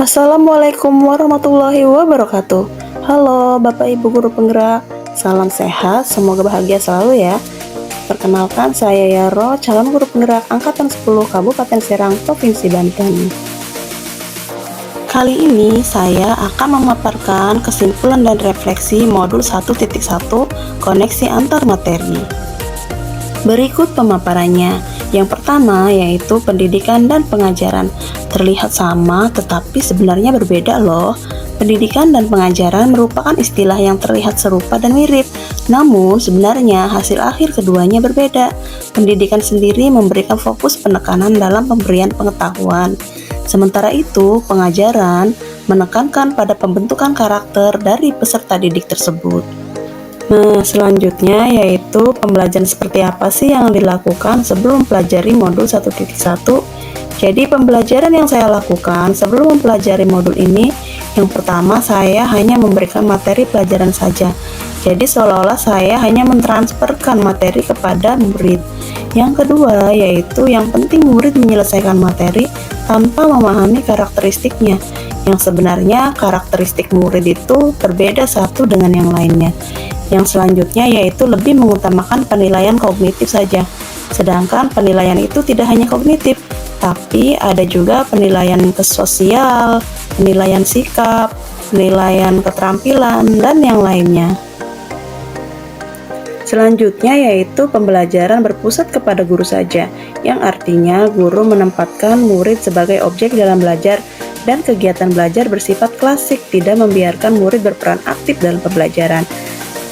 Assalamualaikum warahmatullahi wabarakatuh. Halo Bapak Ibu Guru Penggerak, salam sehat, semoga bahagia selalu ya. Perkenalkan, saya Yaro, calon guru penggerak Angkatan 10 Kabupaten Serang, Provinsi Banten. Kali ini saya akan memaparkan kesimpulan dan refleksi modul 1.1 koneksi antar materi. Berikut pemaparannya. Yang pertama yaitu pendidikan dan pengajaran. Terlihat sama tetapi sebenarnya berbeda loh. Pendidikan dan pengajaran merupakan istilah yang terlihat serupa dan mirip, namun sebenarnya hasil akhir keduanya berbeda. Pendidikan sendiri memberikan fokus penekanan dalam pemberian pengetahuan, sementara itu pengajaran menekankan pada pembentukan karakter dari peserta didik tersebut. Nah, selanjutnya yaitu pembelajaran seperti apa sih yang dilakukan sebelum pelajari modul 1.1. Jadi pembelajaran yang saya lakukan sebelum mempelajari modul ini, yang pertama saya hanya memberikan materi pelajaran saja. Jadi seolah-olah saya hanya mentransferkan materi kepada murid. Yang kedua yaitu yang penting murid menyelesaikan materi tanpa memahami karakteristiknya. Yang sebenarnya karakteristik murid itu berbeda satu dengan yang lainnya. Yang selanjutnya yaitu lebih mengutamakan penilaian kognitif saja. Sedangkan penilaian itu tidak hanya kognitif, tapi ada juga penilaian sosial, penilaian sikap, penilaian keterampilan, dan yang lainnya. Selanjutnya yaitu pembelajaran berpusat kepada guru saja, yang artinya guru menempatkan murid sebagai objek dalam belajar dan kegiatan belajar bersifat klasik, tidak membiarkan murid berperan aktif dalam pembelajaran.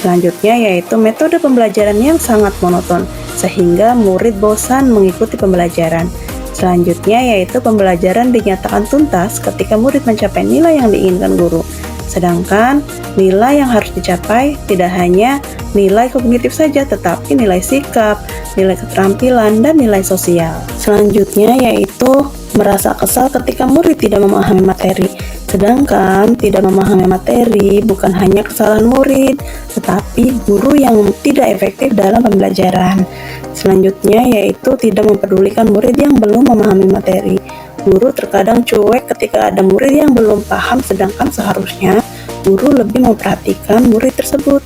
Selanjutnya yaitu metode pembelajaran yang sangat monoton, sehingga murid bosan mengikuti pembelajaran. Selanjutnya yaitu pembelajaran dinyatakan tuntas ketika murid mencapai nilai yang diinginkan guru. Sedangkan nilai yang harus dicapai tidak hanya nilai kognitif saja, tetapi nilai sikap, nilai keterampilan, dan nilai sosial. Selanjutnya yaitu merasa kesal ketika murid tidak memahami materi. Sedangkan tidak memahami materi bukan hanya kesalahan murid, tetapi guru yang tidak efektif dalam pembelajaran. Selanjutnya yaitu tidak mempedulikan murid yang belum memahami materi. Guru terkadang cuek ketika ada murid yang belum paham, sedangkan seharusnya guru lebih memperhatikan murid tersebut.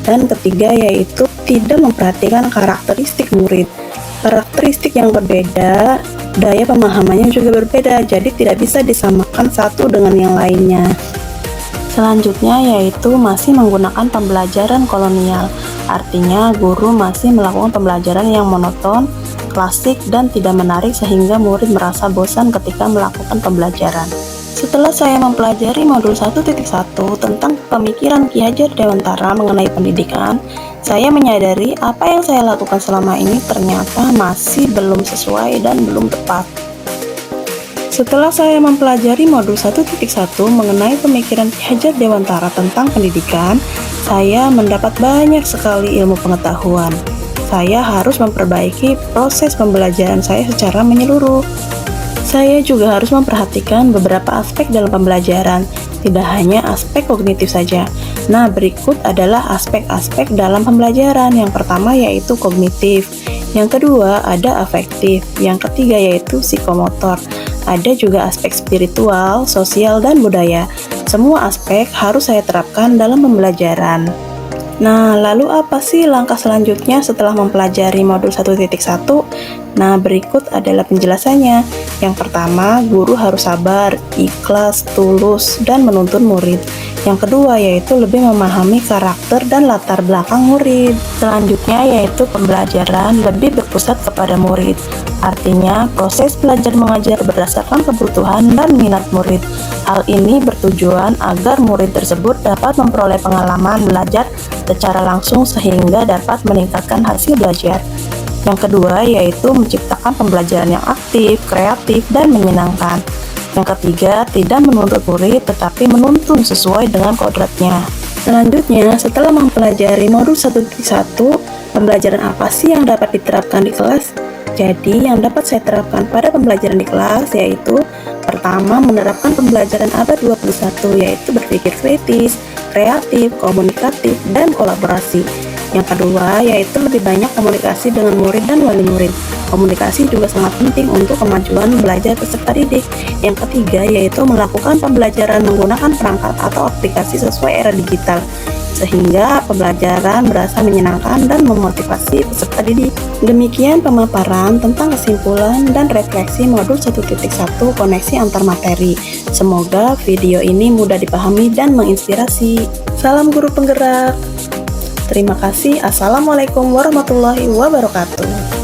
Dan ketiga yaitu tidak memperhatikan karakteristik murid. Karakteristik yang berbeda, daya pemahamannya juga berbeda, jadi tidak bisa disamakan satu dengan yang lainnya. Selanjutnya yaitu masih menggunakan pembelajaran kolonial, artinya guru masih melakukan pembelajaran yang monoton, klasik, dan tidak menarik sehingga murid merasa bosan ketika melakukan pembelajaran. Setelah saya mempelajari modul 1.1 tentang pemikiran Ki Hajar Dewantara mengenai pendidikan, saya menyadari apa yang saya lakukan selama ini ternyata masih belum sesuai dan belum tepat. Setelah saya mempelajari modul 1.1 mengenai pemikiran Ki Hajar Dewantara tentang pendidikan, saya mendapat banyak sekali ilmu pengetahuan. Saya harus memperbaiki proses pembelajaran saya secara menyeluruh. Saya juga harus memperhatikan beberapa aspek dalam pembelajaran, tidak hanya aspek kognitif saja. Nah, berikut adalah aspek-aspek dalam pembelajaran. Yang pertama yaitu kognitif, yang kedua ada afektif, yang ketiga yaitu psikomotor. Ada juga aspek spiritual, sosial, dan budaya. Semua aspek harus saya terapkan dalam pembelajaran. Nah, lalu apa sih langkah selanjutnya setelah mempelajari modul 1.1? Nah, berikut adalah penjelasannya. Yang pertama, guru harus sabar, ikhlas, tulus, dan menuntun murid. Yang kedua yaitu lebih memahami karakter dan latar belakang murid. Selanjutnya yaitu pembelajaran lebih berpusat kepada murid. Artinya, proses belajar mengajar berdasarkan kebutuhan dan minat murid. Hal ini bertujuan agar murid tersebut dapat memperoleh pengalaman belajar secara langsung sehingga dapat meningkatkan hasil belajar. Yang kedua yaitu menciptakan pembelajaran yang aktif, kreatif, dan menyenangkan. Yang ketiga, tidak menuntut murid tetapi menuntun sesuai dengan kodratnya. Selanjutnya, setelah mempelajari modul 1.1, pembelajaran apa sih yang dapat diterapkan di kelas? Jadi, yang dapat saya terapkan pada pembelajaran di kelas yaitu pertama, menerapkan pembelajaran abad 21 yaitu berpikir kritis, kreatif, komunikatif, dan kolaborasi. Yang kedua yaitu lebih banyak komunikasi dengan murid dan wali murid. Komunikasi juga sangat penting untuk kemajuan belajar peserta didik. Yang ketiga yaitu melakukan pembelajaran menggunakan perangkat atau aplikasi sesuai era digital, sehingga pembelajaran berasa menyenangkan dan memotivasi peserta didik. Demikian pemaparan tentang kesimpulan dan refleksi modul 1.1 koneksi antar materi. Semoga video ini mudah dipahami dan menginspirasi. Salam guru penggerak. Terima kasih. Assalamualaikum warahmatullahi wabarakatuh.